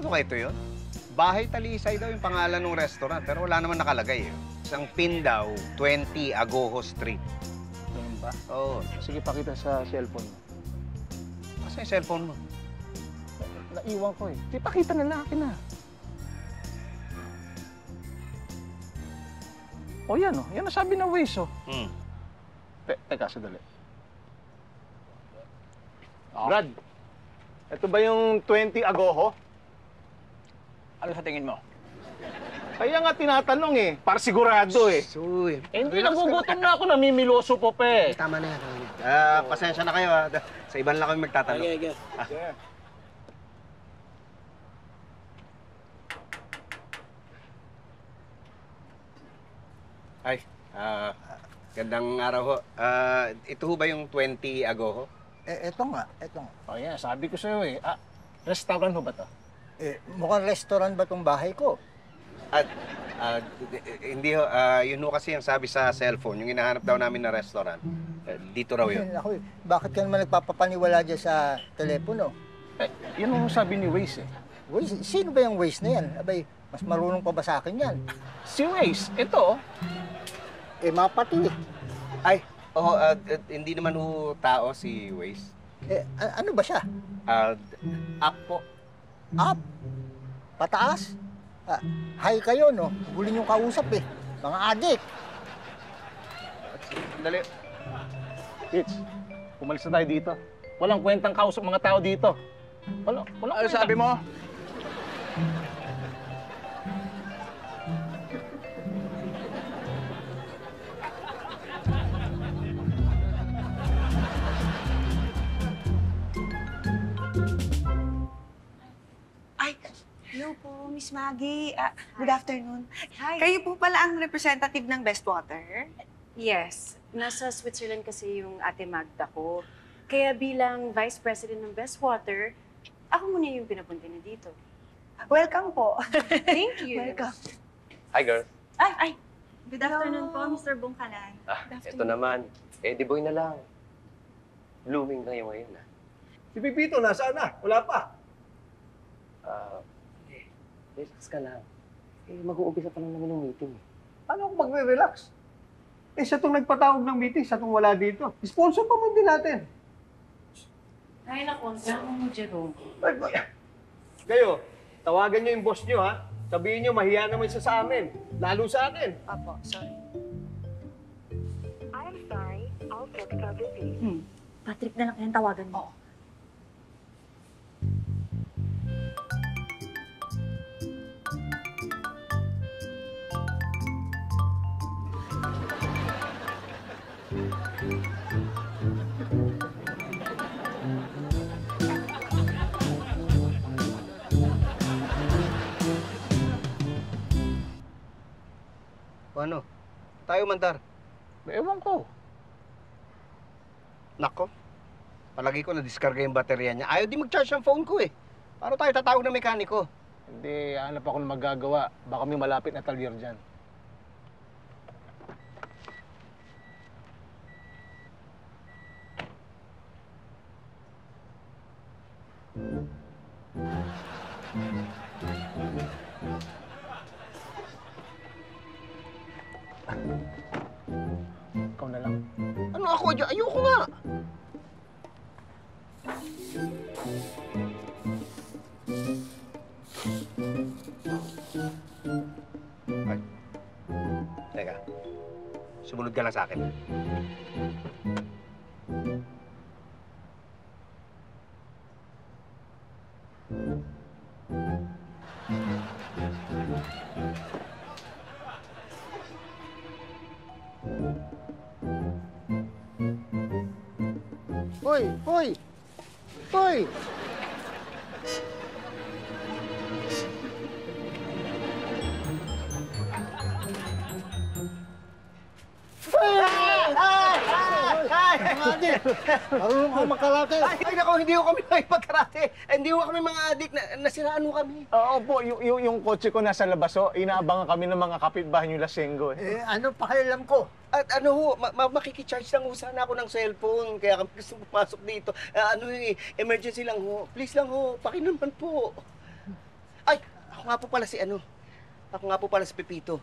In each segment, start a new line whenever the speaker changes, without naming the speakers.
Sigurado ka ito yun? Bahay Talisay daw yung pangalan ng restaurant, pero wala naman nakalagay eh. Isang pin daw, 20 Agoho Street.
Ganun ba?
Oo.
Sige, pakita sa cellphone mo.
Kasi yung cellphone mo?
Naiwan ko eh. Di, pakita na lang akin na. O yan o. Yan ang sabi ng Waze o. Teka, sadali. Brad, ito ba yung 20 Agoho?
Ano sa tingin mo?
Kaya nga tinatanong eh, para sigurado eh.
Suy.
Hindi, nagugutom na ako, namimiloso po pa eh.
Tama na yan. Pasensya na kayo ha. Sa iban lang kami magtatanong.
Okay.
Ay, gandang araw ho. Ito ho ba yung 20 Agoho?
Eto nga.
O yan, sabi ko sa'yo eh. Restaurant ho ba to?
Mukhang restaurant ba tong bahay ko?
At hindi ho, yun ho kasi yung sabi sa cellphone, yung hinahanap daw namin na restaurant. Dito raw yun.
Ako, bakit ka naman nagpapapaniwala dyan sa telepono?
Yun ang sabi ni Waze eh.
Waze? Sino ba yung Waze na yan? Abay, mas marunong pa ba sa akin yan?
Si Waze, ito.
Mapati.
Ay, hindi naman ho tao si Waze.
Ano ba siya?
App po.
Up? Pataas? Hi kayo, no? Huli niyong kausap eh. Mga adik.
Dali.
Pitch, umalis na tayo dito. Walang kwentang kausap mga tao dito. Walang
Ano sabi mo?
Hello po, Miss Maggie. Good afternoon.
Hi.
Kayo po pala ang representative ng Best Water?
Yes. Nasa Switzerland kasi yung ate Magda ko. Kaya bilang Vice President ng Best Water, ako muna yung pinapunta na dito.
Welcome po.
Thank you.
Welcome.
Hi, girl.
Ay!
Good afternoon po, Mr. Bungkalan.
Ito naman. Eddie Boy na lang. Blooming kayo ngayon, ah.
Si Pipito, nasaan na? Wala pa.
Relax ka lang. Mag-uumpisa pa lang namin ng meeting.
Ano ako magre-relax? Siya itong nagpatawag ng meeting, siya itong wala dito. Sponsor pa man din natin.
Ay, naku, mo, Jerome.
Kayo, tawagan niyo yung boss niyo, ha? Sabihin niyo, mahiya naman siya sa amin. Lalo sa akin.
Apo, sorry.
I'm sorry, all phones are busy.
Patrick na lang kayang tawagan mo.
Ano? Tayo mandar.
Ewan ko.
Nako. Palagi ko na-discarga yung baterya niya. Ayaw di mag-charge ang phone ko eh. Paano tayo tatawag ng mekaniko?
Hindi, hanap ako ng magagawa. Baka may malapit na talyer dyan. Ikaw na lang.
Ano ako? Ayoko nga. Ay. Teka. Sumunod ka lang sa akin.
Hoy! Hoy! Hoy! Marunong ka magkarate.
Ay, nako, hindi ko kami nakipagkarate. Hindi ko kami mga adik. Nasiraan mo kami.
Oo po, yung kotse ko nasa labas, inaabangan kami ng mga kapitbahay yung Lasenggo.
Ano pakialam ko?
At ano ho, makikicharge lang ho sana ako ng cellphone. Kaya kami gusto pumasok dito. Emergency lang ho. Please lang ho, pakinaman po. Ako nga po pala si ano. Ako nga po pala si Pepito.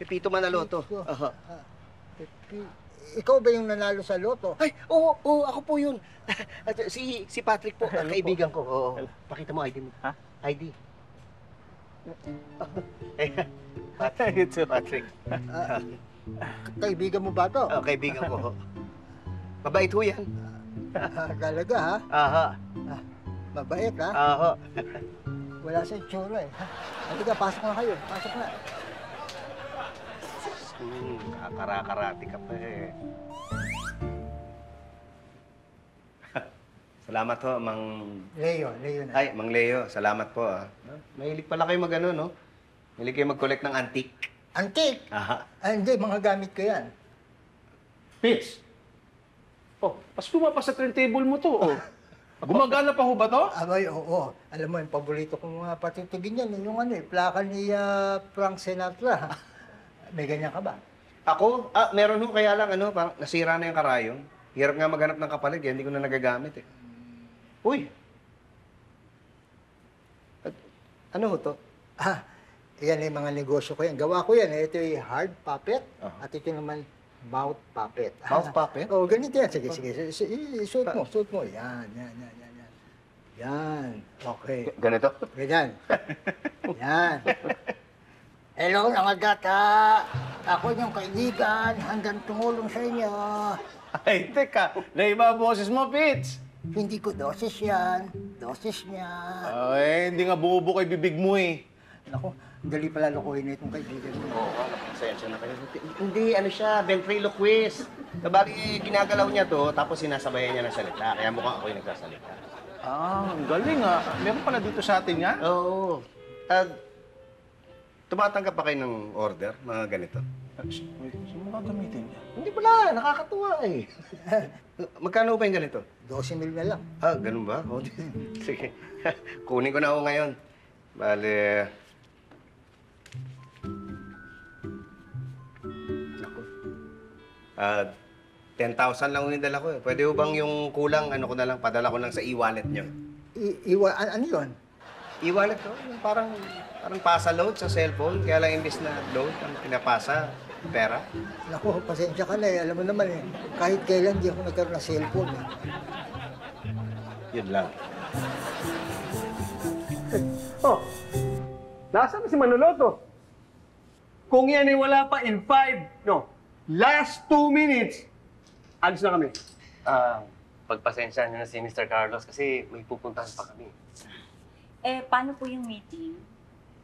Pepito Manaloto.
Pepito.
Aha.
Ikaw ba yung nanalo sa loto?
Ay, oo, ako po yun. At si Patrick po, ang kaibigan ko. Oo. Pakita mo ID mo.
Ha?
ID. Patrick. Patrick.
Kaibigan mo ba to?
Oh, kaibigan ko. ho. Mabait ho yan.
Talaga ha?
Aha.
Mabait ha?
Aha.
Wala sa itsura eh. Halika, pasok na kayo. Pasok na.
Kakara-karati ka pa eh. Salamat ho, Mang...
Leo na.
Ay, Mang Leo, salamat po ah. Mahilig pala kayo mag-ano, no? Mahilig kayo mag-collect ng antique.
Antique?
Aha.
Hindi, mga gamit ko yan.
Pitch! Oh, pas pa sa turntable mo to, oh. Gumagana pa ho ba to?
Abay, oo. Alam mo, yung paborito kong mga patutugin yan, yung ano eh, plaka ni Frank Sinatra. May ganyan ka ba?
Ako? Meron ho, kaya lang ano, parang nasira na yung karayong. Hirap nga maghanap ng kapalit, hindi ko na nagagamit eh. Uy! Ano ho to?
Yan yung mga negosyo ko yan. Gawa ko yan. Ito yung hard puppet. At ito naman, mouth puppet.
Mouth puppet?
Oo, ganito yan. Sige. Suot mo. Yan. Yan. Okay.
Ganito?
Ganyan. Yan. Hello, nangagata. Ako yung kaibigan. Hanggang tumulong sa inyo.
Ay, teka. Naiba ang boses mo, Pitch.
Hindi ko dosis yan. Dosis niya.
Ay, hindi nga bubo kay bibig mo eh.
Naku, dali pala lokohin na itong kaibigan mo.
Oo, pasensya na kayo. Hindi, ano siya, ventriloquist. Kabali, ginagalaw niya to, tapos sinasabayan niya ng salita. Kaya mukhang ako yung nagsasalita.
Ang galing ah. Meron pala dito sa atin nga.
Oo. Tumatanggap pa kayo ng order, mga ganito?
Saan mo gagamitin yan?
Hindi pala, nakakatuwa eh. Magkano ba yung ganito?
12,000 na lang.
Ganun ba? O, sige. Kunin ko na ako ngayon. Bale... Naku. 10,000 lang yung dala ko eh. Pwede ho bang yung kulang, ano ko na lang, padala ko lang sa e-wallet nyo?
Ano yun?
E-wallet ko? Yung parang pasa load sa cellphone. Kaya lang imbis na load, ang pinapasa, pera.
Naku, pasensya ka na eh. Alam mo naman eh, kahit kailan di ako nagkaroon ng cellphone eh.
Yun lang.
Oh, nasaan si Manoloto? Kung yan ay wala pa in 5, no, last 2 minutes, alis na kami.
Pagpasensya niyo na si Mr. Carlos kasi may pupuntahan pa kami.
Paano po yung meeting?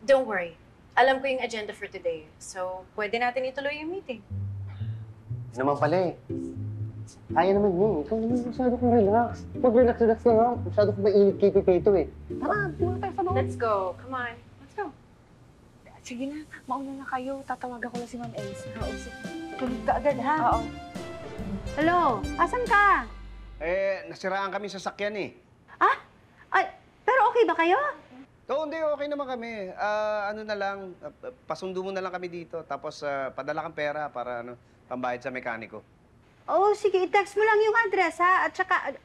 Don't worry. Alam ko yung agenda for today. So, pwede natin ituloy yung meeting.
Hindi naman pala eh. Kaya naman yun. Ikaw naman masyado kong relax. Pag relax ka nga, masyado kong mainit kay Pipito eh. Tara, pumunta tayo sa loob.
Let's go. Come on. Let's go.
Sige na, mauna na kayo. Tatawagan ko lang si Ma'am Elsa.
Oo, sige.
Tulog ka agad, ha?
Oo. Hello? Asan ka?
Nasiraan kami sa sakyan eh.
Ay, pero okay ba kayo?
Oo, hindi, okay naman kami. Ano na lang, pasundo mo na lang kami dito. Tapos padala kang pera para pambayad sa mekaniko.
Oo, sige. I-text mo lang yung address, ha? At saka...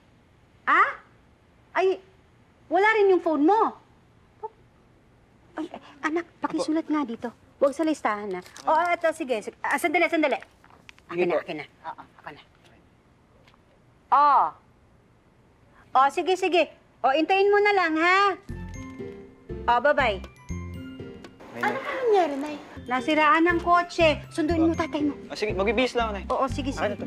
Ay, wala rin yung phone mo. Ay, anak, pakisulat nga dito. Huwag sa listahan, ha? Eto, sige. Sandali. Akin na. Oo, ako na. Sige. Intayin mo na lang, ha? Bye-bye. Ano nangyari, Nay? Nasiraan ng kotse. Sunduin mo tatay mo.
Sige, magbibihis lang ako, Nay.
Oo, sige.
Akin na to.